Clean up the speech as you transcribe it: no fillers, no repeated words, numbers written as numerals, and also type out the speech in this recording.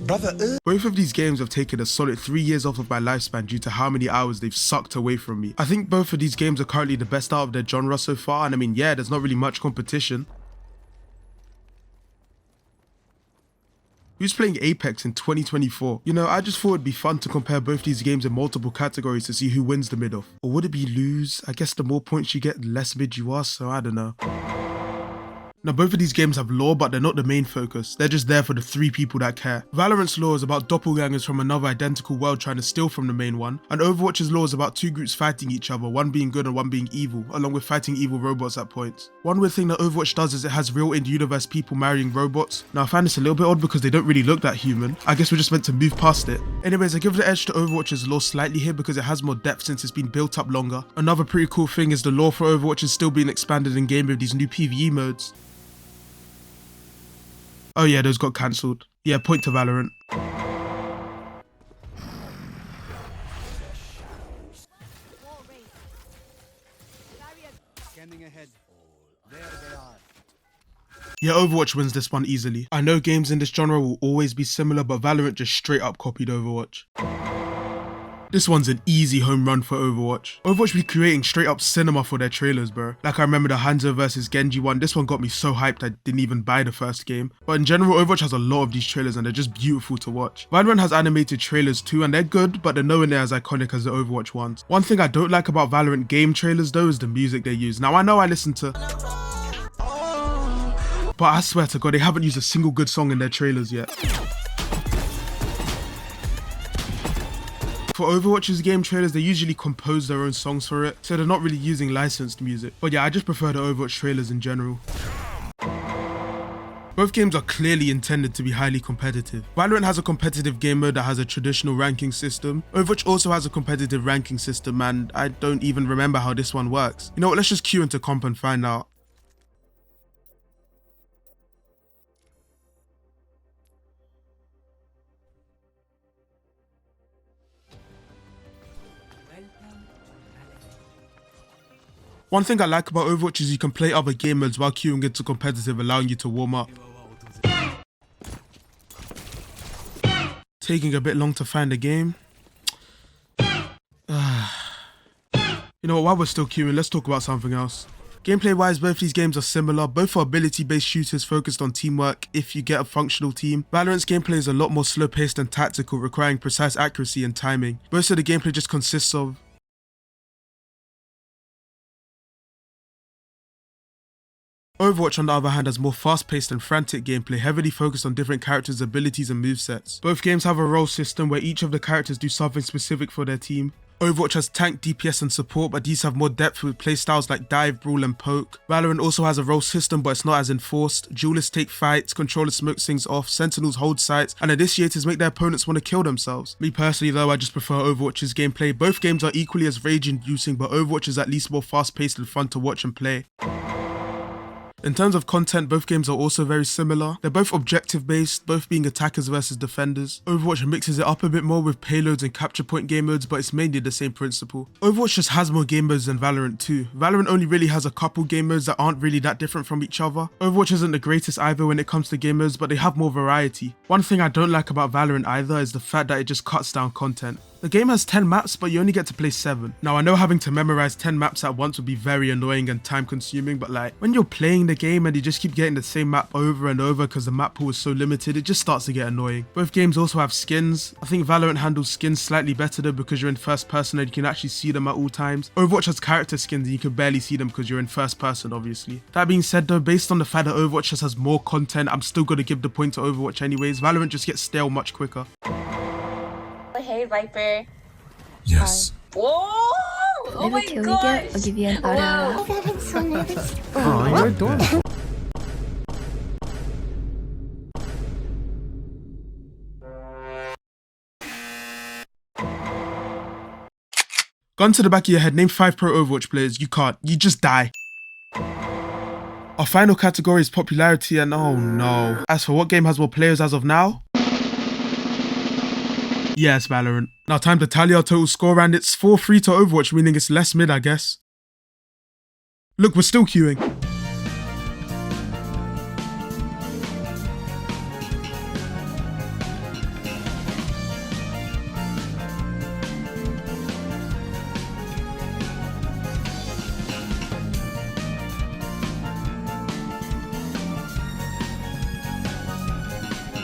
Both of these games have taken a solid 3 years off of my lifespan due to how many hours they've sucked away from me. I think both of these games are currently the best out of their genre so far, and I mean, yeah, there's not really much competition. Who's playing Apex in 2024? You know, I just thought it'd be fun to compare both these games in multiple categories to see who wins the mid-off. Or would it be lose? I guess the more points you get, the less mid you are, so I don't know. Now, both of these games have lore, but they're not the main focus. They're just there for the 3 people that care. Valorant's lore is about doppelgangers from another identical world trying to steal from the main one, and Overwatch's lore is about 2 groups fighting each other, one being good and one being evil, along with fighting evil robots at points. One weird thing that Overwatch does is it has real in-universe people marrying robots. Now, I find this a little bit odd because they don't really look that human. I guess we're just meant to move past it. Anyways, I give the edge to Overwatch's lore slightly here because it has more depth since it's been built up longer. Another pretty cool thing is the lore for Overwatch is still being expanded in game with these new PvE modes. Oh yeah, those got cancelled. Yeah, point to Valorant. Yeah, Overwatch wins this one easily. I know games in this genre will always be similar, but Valorant just straight up copied Overwatch. This one's an easy home run for Overwatch. Overwatch be creating straight up cinema for their trailers, bro. Like I remember the Hanzo vs Genji one, this one got me so hyped I didn't even buy the first game. But in general, Overwatch has a lot of these trailers and they're just beautiful to watch. Valorant has animated trailers too and they're good, but they're nowhere near as iconic as the Overwatch ones. One thing I don't like about Valorant game trailers though is the music they use. Now I know I listen to... but I swear to God, they haven't used a single good song in their trailers yet. For Overwatch's game trailers, they usually compose their own songs for it, so they're not really using licensed music. But yeah, I just prefer the Overwatch trailers in general. Both games are clearly intended to be highly competitive. Valorant has a competitive game mode that has a traditional ranking system. Overwatch also has a competitive ranking system, and I don't even remember how this one works. You know what, let's just queue into comp and find out. One thing I like about Overwatch is you can play other game modes while queuing into competitive, allowing you to warm up. Taking a bit long to find a game. You know what, while we're still queuing, let's talk about something else. Gameplay wise, both these games are similar. Both are ability based shooters focused on teamwork if you get a functional team. Valorant's gameplay is a lot more slow paced and tactical, requiring precise accuracy and timing. Most of the gameplay just consists of Overwatch on the other hand has more fast-paced and frantic gameplay, heavily focused on different characters' abilities and movesets. Both games have a role system where each of the characters do something specific for their team. Overwatch has tank, DPS and support, but these have more depth with playstyles like dive, brawl and poke. Valorant also has a role system but it's not as enforced. Duelists take fights, controllers smoke things off, sentinels hold sites, and initiators make their opponents want to kill themselves. Me personally though, I just prefer Overwatch's gameplay. Both games are equally as rage-inducing, but Overwatch is at least more fast-paced and fun to watch and play. In terms of content, both games are also very similar. They're both objective based, both being attackers versus defenders. Overwatch mixes it up a bit more with payloads and capture point game modes, but it's mainly the same principle. Overwatch just has more game modes than Valorant too. Valorant only really has a couple game modes that aren't really that different from each other. Overwatch isn't the greatest either when it comes to game modes, but they have more variety. One thing I don't like about Valorant either is the fact that it just cuts down content. The game has 10 maps, but you only get to play 7. Now I know having to memorize 10 maps at once would be very annoying and time consuming, but like, when you're playing the game and you just keep getting the same map over and over because the map pool is so limited, it just starts to get annoying. Both games also have skins. I think Valorant handles skins slightly better though because you're in first person and you can actually see them at all times. Overwatch has character skins and you can barely see them because you're in first person obviously. That being said though, based on the fact that Overwatch just has more content, I'm still going to give the point to Overwatch anyways. Valorant just gets stale much quicker. Hey Viper. Yes. Whoa! Oh my gosh! I'll give you an aura. Oh, you're adorable. Gun to the back of your head, name 5 pro Overwatch players. You can't. You just die. Our final category is popularity and oh no. As for what game has more players as of now? Yes, Valorant. Now time to tally our total score and it's 4-3 to Overwatch, meaning it's less mid I guess. Look, we're still queuing.